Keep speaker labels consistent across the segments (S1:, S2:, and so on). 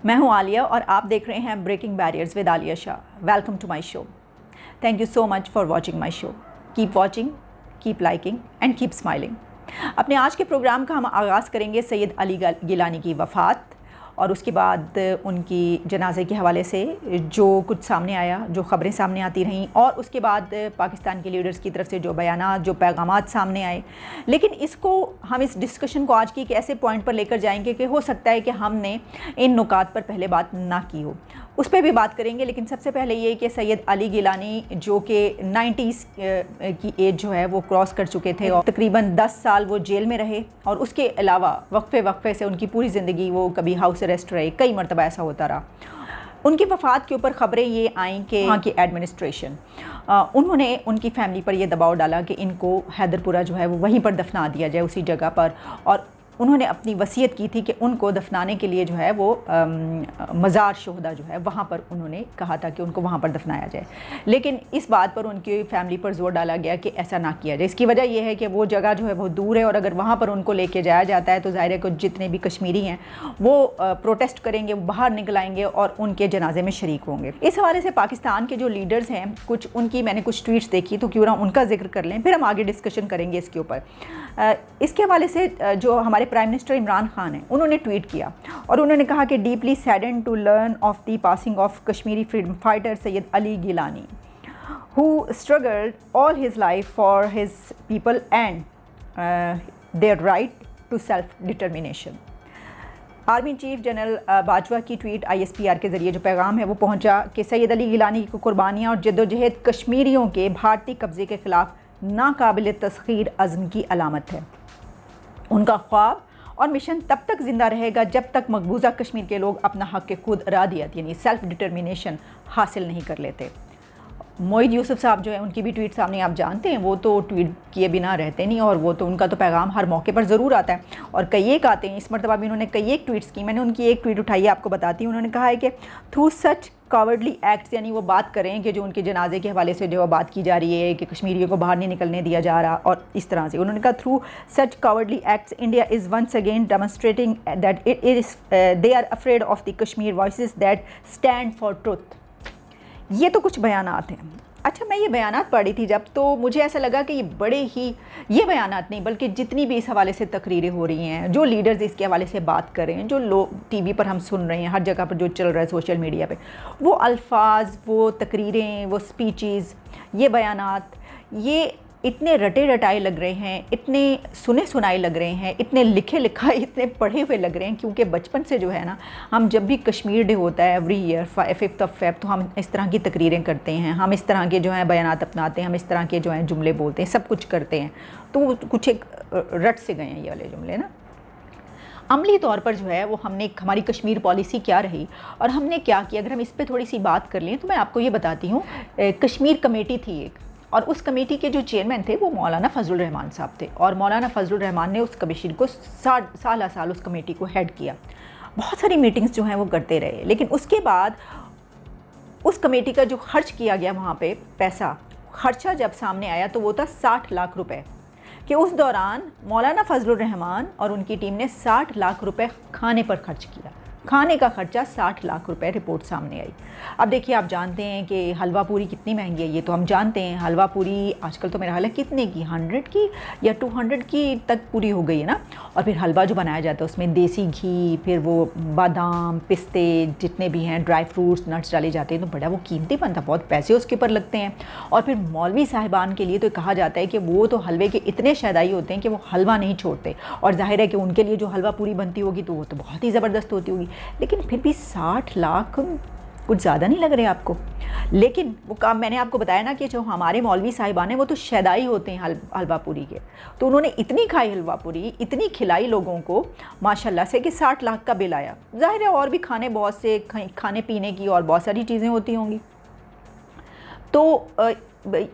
S1: मैं हूं आलिया और आप देख रहे हैं breaking barriers with Alia Shah. Welcome to my show. Thank you so much for watching my show. Keep watching, keep liking and keep smiling. अपने आज के प्रोग्राम का हम आगाज़ करेंगे सैयद अली गिलानी की वफ़ात और उसके बाद उनकी जनाजे के हवाले से जो कुछ सामने आया, जो ख़बरें सामने आती रहीं, और उसके बाद पाकिस्तान के लीडर्स की तरफ से जो बयानात, जो पैगामात सामने आए। लेकिन इसको हम इस डिस्कशन को आज की एक ऐसे पॉइंट पर लेकर जाएंगे कि हो सकता है कि हमने इन नुकात पर पहले बात ना की हो, उस पर भी बात करेंगे। लेकिन सबसे पहले ये कि सैयद अली गिलानी जो कि 90s की एज जो है वो क्रॉस कर चुके थे और तकरीबन 10 साल वो जेल में रहे, और उसके अलावा वक्फे से उनकी पूरी ज़िंदगी वो कभी हाउस अरेस्ट रहे, कई मरतबा ऐसा होता रहा। उनकी वफ़ात के ऊपर ख़बरें ये आईं कि वहाँ की एडमिनिस्ट्रेशन उन्होंने उनकी फ़ैमिली पर यह दबाव डाला कि इनको हैदरपुरा जो है वो वहीं पर दफना दिया जाए, उसी जगह पर। और उन्होंने अपनी वसीयत की थी कि उनको दफनाने के लिए जो है वो मज़ार शोहदा जो है वहाँ पर उन्होंने कहा था कि उनको वहाँ पर दफनाया जाए। लेकिन इस बात पर उनकी फैमिली पर जोर डाला गया कि ऐसा ना किया जाए। इसकी वजह यह है कि वो जगह जो है बहुत दूर है, और अगर वहाँ पर उनको लेके जाया जाता है तो ज़ाहिर है कि जितने भी कश्मीरी हैं वो प्रोटेस्ट करेंगे, वो बाहर निकल आएंगे और उनके जनाजे में शरीक होंगे। इस हवाले से पाकिस्तान के जो लीडर्स हैं, कुछ उनकी मैंने कुछ ट्वीट्स देखी, तो क्यों ना उनका जिक्र कर लें, फिर हम आगे डिस्कशन करेंगे इसके ऊपर। इसके हवाले से जो हमारे प्राइम मिनिस्टर इमरान खान हैं, उन्होंने ट्वीट किया और उन्होंने कहा कि deeply saddened to learn of the passing of Kashmiri freedom fighter Syed Ali Geelani who struggled all his life for his people and their right to self-determination। Army chief general Bajwa की ट्वीट ISPR के ज़रिए जो पैगाम है वो पहुंचा कि सैयद अली गिलानी की कुर्बानियाँ और जद्दोजहद कश्मीरियों के भारतीय कब्ज़े के ख़िलाफ़ नाकाबिल तस्खीर अज़्म की अलामत है। उनका ख्वाब और मिशन तब तक ज़िंदा रहेगा जब तक मकबूजा कश्मीर के लोग अपना हक़ के खुद इरादियत यानी सेल्फ डिटर्मिनेशन हासिल नहीं कर लेते। मोहिद यूसुफ साहब जो है, उनकी भी ट्वीट सामने आप जानते हैं, वो तो ट्वीट किए बिना रहते नहीं, और वो तो उनका तो पैगाम हर मौके पर ज़रूर आता है और कई एक आते हैं। इस मरतबा भी उन्होंने कई एक ट्वीट्स की। मैंने उनकी एक ट्वीट उठाई है, आपको बताती हूँ। उन्होंने कहा है कि थ्रू सच कावर्डली एक्ट्स, यानी वो बात करें कि जो उनके जनाजे के हवाले से जो बात की जा रही है कि कश्मीरियों को बाहर नहीं निकलने दिया जा रहा, और इस तरह से उन्होंने कहा through such cowardly acts India is once again demonstrating that it is they are afraid of the Kashmir voices that stand for truth. ये तो कुछ बयानात हैं। अच्छा, मैं ये बयानात पढ़ी थी जब, तो मुझे ऐसा लगा कि ये बड़े ही, ये बयानात नहीं बल्कि जितनी भी इस हवाले से तकरीरें हो रही हैं, जो लीडर्स इसके हवाले से बात कर रहे हैं, जो लोग टीवी पर हम सुन रहे हैं, हर जगह पर जो चल रहा है सोशल मीडिया पे, वो अल्फाज, वो तकरीरें, वो स्पीचेस, ये बयानात, ये इतने रटे रटाए लग रहे हैं, इतने सुने सुनाए लग रहे हैं, इतने लिखे लिखाए, इतने पढ़े हुए लग रहे हैं। क्योंकि बचपन से जो है ना, हम जब भी कश्मीर डे होता है एवरी ईयर 5 फेब, तो हम इस तरह की तकरीरें करते हैं, हम इस तरह के जो है बयानात अपनाते हैं, हम इस तरह के जो है जुमले बोलते हैं, सब कुछ करते हैं। तो कुछ एक रट से गए हैं ये वाले जुमले ना। अमली तौर पर जो है वो हमने, हमारी कश्मीर पॉलिसी क्या रही और हमने क्या किया, अगर हम इस पर थोड़ी सी बात कर लें तो मैं आपको ये बताती हूँ। कश्मीर कमेटी थी एक, और उस कमेटी के जो चेयरमैन थे वो मौलाना फजलुर रहमान साहब थे, और मौलाना फजलुर रहमान ने उस कमीशन को साल उस कमेटी को हेड किया। बहुत सारी मीटिंग्स जो हैं वो करते रहे। लेकिन उसके बाद उस कमेटी का जो खर्च किया गया वहाँ पे पैसा, खर्चा जब सामने आया तो वो था 60 लाख रुपए, कि उस दौरान मौलाना फजलुर रहमान और उनकी टीम ने 60 लाख रुपए खाने पर खर्च किया। खाने का खर्चा 60 लाख रुपए, रिपोर्ट सामने आई। अब देखिए, आप जानते हैं कि हलवा पूरी कितनी महंगी है, ये तो हम जानते हैं। हलवा पूरी आजकल तो मेरा हाल है कितने की, 100 की या 200 की तक पूरी हो गई है ना। और फिर हलवा जो बनाया जाता है उसमें देसी घी, फिर वो बादाम, पिस्ते, जितने भी हैं ड्राई फ्रूट्स, नट्स डाले जाते हैं, तो बड़ा वो कीमती बनता है, बहुत पैसे उसके ऊपर लगते हैं। और फिर मौलवी साहिबान के लिए तो कहा जाता है कि वो तो हलवे के इतने शैदाई होते हैं कि वो हलवा नहीं छोड़ते, और जाहिर है कि उनके लिए जो हलवा पूरी बनती होगी तो वो तो बहुत ही ज़बरदस्त होती होगी। लेकिन फिर भी 60 लाख कुछ ज़्यादा नहीं लग रहे आपको? लेकिन वो काम मैंने आपको बताया ना कि जो हमारे मौलवी साहिबान हैं वो तो शैदाई होते हैं हलवा पूरी के, तो उन्होंने इतनी खाई हलवा पूरी, इतनी खिलाई लोगों को माशाल्लाह से कि 60 लाख का बिल आया। जाहिर है और भी खाने, बहुत से खाने पीने की और बहुत सारी चीज़ें होती होंगी। तो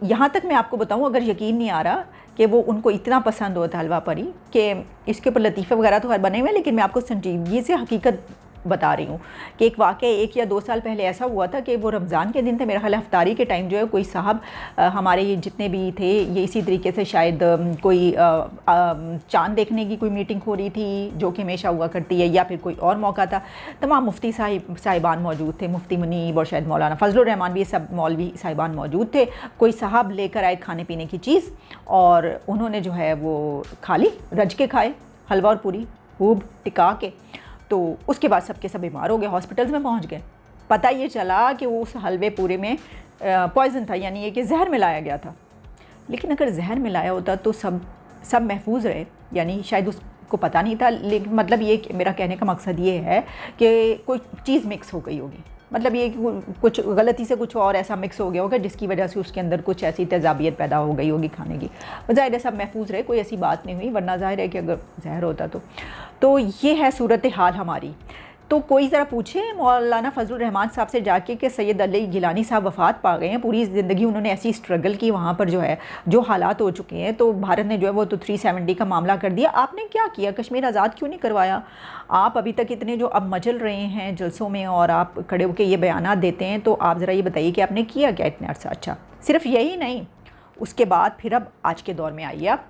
S1: यहाँ तक मैं आपको बताऊँ, अगर यकीन नहीं आ रहा कि वो उनको इतना पसंद होता हलवा पूरी कि इसके ऊपर लतीफ़े वगैरह तो हर बने हुए हैं, लेकिन मैं आपको संजीदगी से हकीकत बता रही हूँ कि एक वाक़या 1 या 2 साल पहले ऐसा हुआ था कि वो रमज़ान के दिन थे, मेरा ख्याल अफ्तारी के टाइम जो है कोई साहब हमारे ये जितने भी थे ये इसी तरीके से शायद कोई चाँद देखने की कोई मीटिंग हो रही थी जो कि हमेशा हुआ करती है, या फिर कोई और मौका था। तमाम मुफ्ती साहिबान मौजूद थे, मुफ्ती मुनीब और शायद मौलाना फजलुर रहमान भी, सब मौलवी साहिबान मौजूद थे। कोई साहब लेकर आए खाने पीने की चीज़ और उन्होंने जो है वो खा ली, रज के खाए हलवा और पूरी खूब टिका के। तो उसके बाद सबके सब बीमार हो गए, हॉस्पिटल्स में पहुंच गए। पता ये चला कि वो उस हलवे पूरे में पॉइज़न था, यानी ये कि जहर मिलाया गया था। लेकिन अगर जहर मिलाया होता तो सब महफूज रहे, यानी शायद उसको पता नहीं था। लेकिन मतलब ये मेरा कहने का मकसद ये है कि कोई चीज़ मिक्स हो गई होगी, मतलब ये कुछ गलती से कुछ और ऐसा मिक्स हो गया होगा जिसकी वजह से उसके अंदर कुछ ऐसी तेज़ाबियत पैदा हो गई होगी खाने की। ज़ाहिर है सब महफूज रहे, कोई ऐसी बात नहीं हुई, वरना ज़ाहिर है कि अगर जहर होता तो ये है सूरत हाल हमारी। तो कोई ज़रा पूछे मौलाना फजलुर रहमान साहब से जाके कि सैयद अली गिलानी साहब वफ़ात पा गए हैं, पूरी ज़िंदगी उन्होंने ऐसी स्ट्रगल की, वहाँ पर जो है जो हालात हो चुके हैं, तो भारत ने जो है वो तो 370 का मामला कर दिया। आपने क्या किया, कश्मीर आज़ाद क्यों नहीं करवाया? आप अभी तक इतने जो अब मचल रहे हैं जलसों में और आप खड़े होकर ये बयानात देते हैं, तो आप ज़रा ये बताइए कि आपने किया क्या इतने अर्सा? अच्छा, सिर्फ यही नहीं, उसके बाद फिर अब आज के दौर में आइए आप,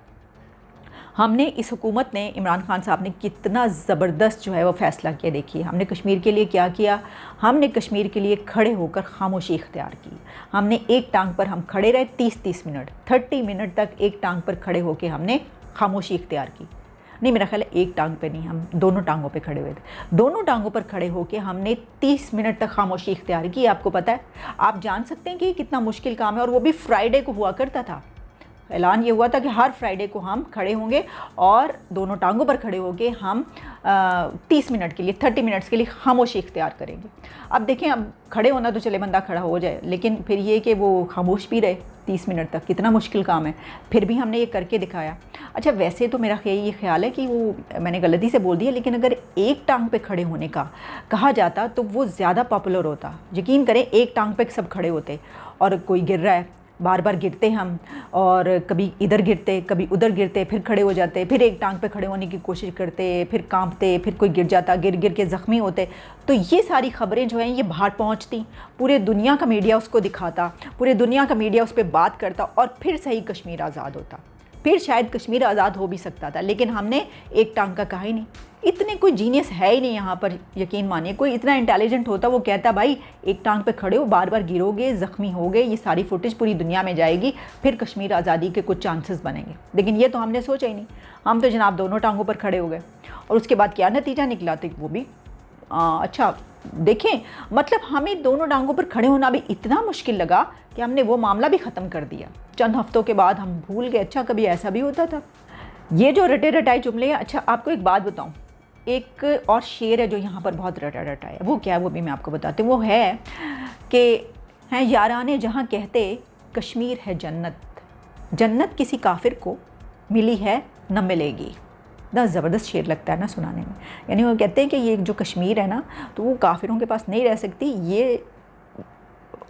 S1: हमने इस हुकूमत ने, इमरान खान साहब ने कितना ज़बरदस्त जो है वो फ़ैसला किया। देखिए हमने कश्मीर के लिए क्या किया, हमने कश्मीर के लिए खड़े होकर खामोशी इख्तियार की। हमने एक टांग पर हम खड़े रहे 30 मिनट, 30 मिनट तक एक टांग पर खड़े होकर हमने खामोशी इख्तियार की। नहीं, मेरा ख्याल है एक टांग पे नहीं, हम दोनों टांगों पे खड़े हुए थे। दोनों टांगों पर खड़े होकर हमने 30 मिनट तक खामोशी इख्तियार की। आपको पता है, आप जान सकते हैं कि कितना मुश्किल काम है, और वो भी फ्राइडे को हुआ करता था। ऐलान ये हुआ था कि हर फ्राइडे को हम खड़े होंगे और दोनों टांगों पर खड़े होके हम 30 मिनट के लिए, 30 मिनट्स के लिए खामोशी इख्तियार करेंगे। अब देखें, अब खड़े होना तो चले बंदा खड़ा हो जाए, लेकिन फिर ये कि वो खामोश भी रहे 30 मिनट तक, कितना मुश्किल काम है, फिर भी हमने ये करके दिखाया। अच्छा, वैसे तो मेरा ये ख्याल है कि वो मैंने गलती से बोल दिया, लेकिन अगर एक टांग पे खड़े होने का कहा जाता तो वो ज़्यादा पॉपुलर होता। यकीन करें, एक टांग पे सब खड़े होते और कोई गिर रहा है, बार बार गिरते हम, और कभी इधर गिरते कभी उधर गिरते, फिर खड़े हो जाते, फिर एक टांग पे खड़े होने की कोशिश करते, फिर कांपते, फिर कोई गिर जाता, गिर गिर के ज़ख्मी होते। तो ये सारी ख़बरें जो हैं ये बाहर पहुंचती, पूरे दुनिया का मीडिया उसको दिखाता, पूरे दुनिया का मीडिया उस पर बात करता, और फिर सही कश्मीर आज़ाद होता, फिर शायद कश्मीर आज़ाद हो भी सकता था। लेकिन हमने एक टांग का कहा ही नहीं। इतने कोई जीनियस है ही नहीं यहाँ पर, यकीन मानिए। कोई इतना इंटेलिजेंट होता वो कहता भाई एक टांग पे खड़े हो, बार बार गिरोगे, ज़ख्मी होगे, ये सारी फुटेज पूरी दुनिया में जाएगी, फिर कश्मीर आज़ादी के कुछ चांसेस बनेंगे। लेकिन ये तो हमने सोचा ही नहीं। हम तो जनाब दोनों टांगों पर खड़े हो गए, और उसके बाद क्या नतीजा निकला तो वो भी अच्छा देखें। मतलब हमें दोनों टांगों पर खड़े होना भी इतना मुश्किल लगा कि हमने वो मामला भी ख़त्म कर दिया। चंद हफ्तों के बाद हम भूल गए, अच्छा कभी ऐसा भी होता था। ये जो रटे रटाए जुमले हैं, अच्छा आपको एक बात बताऊं, एक और शेर है जो यहाँ पर बहुत रटा रटा है, वो क्या है वो भी मैं आपको बताती हूँ। वो है कि हैं याराने जहाँ कहते कश्मीर है जन्नत, जन्नत किसी काफिर को मिली है न मिलेगी। ना ज़बरदस्त शेर लगता है ना सुनाने में। यानी वो कहते हैं कि ये जो कश्मीर है ना, तो वो काफिरों के पास नहीं रह सकती, ये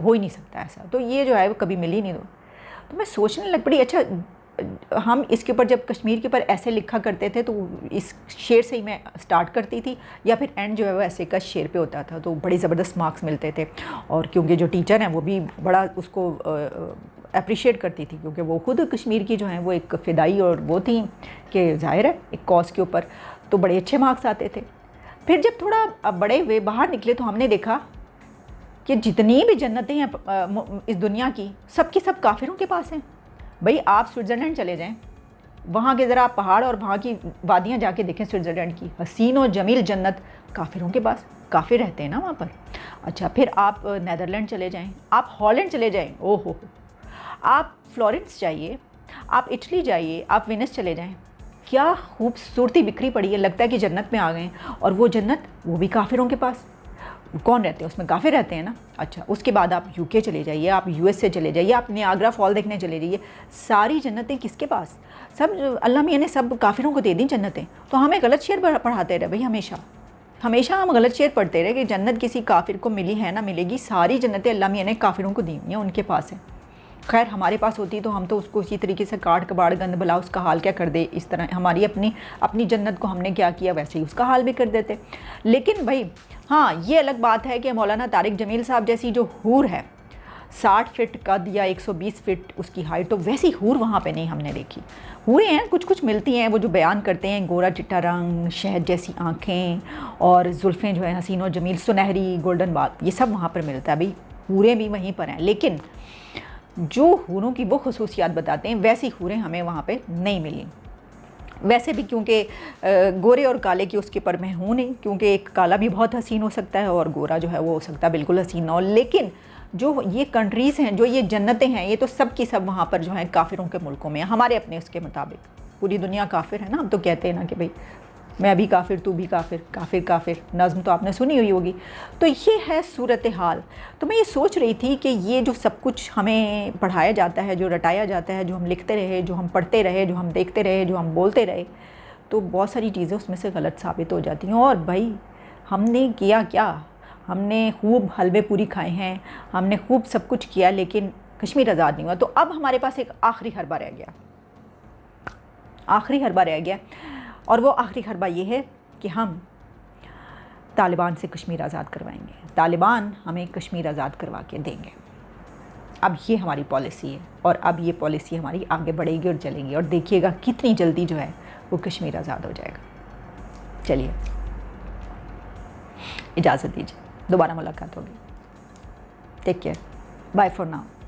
S1: हो ही नहीं सकता ऐसा, तो ये जो है वो कभी मिल ही नहीं दो। तो मैं सोचने लग पड़ी, अच्छा हम इसके ऊपर जब कश्मीर के ऊपर ऐसे लिखा करते थे तो इस शेर से ही मैं स्टार्ट करती थी, या फिर एंड जो है वो ऐसे का शेर पे होता था, तो बड़े ज़बरदस्त मार्क्स मिलते थे। और क्योंकि जो टीचर हैं वो भी बड़ा उसको अप्रिशिएट करती थी, क्योंकि वो खुद कश्मीर की जो हैं वो एक फ़िदाई और वो थी कि ज़ाहिर है एक कॉज के ऊपर, तो बड़े अच्छे मार्क्स आते थे। फिर जब थोड़ा बड़े हुए, बाहर निकले, तो हमने देखा कि जितनी भी जन्नतें हैं इस दुनिया की, सब की सब काफिरों के पास हैं। भाई आप स्विट्ज़रलैंड चले जाएं, वहाँ के ज़रा आप पहाड़ और वहाँ की वादियाँ जाके देखें, स्विट्ज़रलैंड की हसीन और जमील जन्नत काफिरों के पास, काफिर रहते हैं ना वहाँ पर। अच्छा, फिर आप नीदरलैंड चले जाएं, आप हॉलैंड चले जाएं, ओहो, आप फ्लोरेंस जाइए, आप इटली जाइए, आप वेनिस चले जाएं, क्या खूबसूरती बिखरी पड़ी है, लगता है कि जन्नत में आ गए। और वो जन्नत वो भी काफिरों के पास। कौन रहते हैं उसमें? काफिर रहते हैं ना। अच्छा, उसके बाद आप यूके चले जाइए, आप यूएस से चले जाइए, आप नियाग्रा फॉल देखने चले जाइए, सारी जन्नतें किसके पास? सब अल्लाह मियाँ ने सब काफिरों को दे दी जन्नतें। तो हमें गलत शेर पढ़ाते रहे भाई, हमेशा हम गलत शेर पढ़ते रहे कि जन्नत किसी काफिर को मिली है ना मिलेगी। सारी जन्नतें अल्लाह मियाँ ने काफिरों को दी हुई हैं, उनके पास है। खैर हमारे पास होती तो हम तो उसको इसी तरीके से काट कबाड़ गंद भला उसका हाल क्या कर दे, इस तरह हमारी अपनी जन्नत को हमने क्या किया वैसे ही उसका हाल भी कर देते। लेकिन भाई हाँ, ये अलग बात है कि मौलाना तारिक जमील साहब जैसी जो हूर है, 60 फीट कद या 120 फीट उसकी हाइट, तो वैसी हूर वहाँ पे नहीं हमने देखी। हूरें हैं, कुछ कुछ मिलती हैं, वो जो बयान करते हैं गोरा चिट्टा रंग, शहद जैसी आँखें और जुल्फ़ें जो है हसीन और जमील, सुनहरी, गोल्डन बाल, ये सब वहाँ पर मिलता है। भाई हूरें भी वहीं पर हैं, लेकिन जो हूरों की वो खसूसियात बताते हैं वैसी हूरें हमें वहाँ पर नहीं मिली। वैसे भी क्योंकि गोरे और काले की उसके पर मैं हूँ नहीं, क्योंकि एक काला भी बहुत हसीन हो सकता है और गोरा जो है वो हो सकता है बिल्कुल हसीन ना हो। लेकिन जो ये कंट्रीज़ हैं, जो ये जन्नतें हैं, ये तो सब की सब वहाँ पर जो हैं काफिरों के मुल्कों में, हमारे अपने उसके मुताबिक पूरी दुनिया काफिर है ना। हम तो कहते हैं ना कि भाई मैं भी काफिर, तू भी काफिर, काफिर काफिर, नज़्म तो आपने सुनी हुई होगी। तो ये है सूरत हाल। तो मैं ये सोच रही थी कि ये जो सब कुछ हमें पढ़ाया जाता है, जो रटाया जाता है, जो हम लिखते रहे, जो हम पढ़ते रहे, जो हम देखते रहे, जो हम बोलते रहे, तो बहुत सारी चीज़ें उसमें से गलत साबित हो जाती हैं। और भाई हमने किया क्या, हमने खूब हलवे पूरी खाए हैं, हमने खूब सब कुछ किया, लेकिन कश्मीर आज़ाद नहीं हुआ। तो अब हमारे पास एक आखिरी हरबा रह गया, आखिरी हरबा रह गया, और वो आखिरी हरबा ये है कि हम तालिबान से कश्मीर आज़ाद करवाएंगे, तालिबान हमें कश्मीर आज़ाद करवा के देंगे। अब ये हमारी पॉलिसी है, और अब ये पॉलिसी हमारी आगे बढ़ेगी और चलेगी, और देखिएगा कितनी जल्दी जो है वो कश्मीर आज़ाद हो जाएगा। चलिए इजाज़त दीजिए, दोबारा मुलाकात होगी। Take care, bye for now.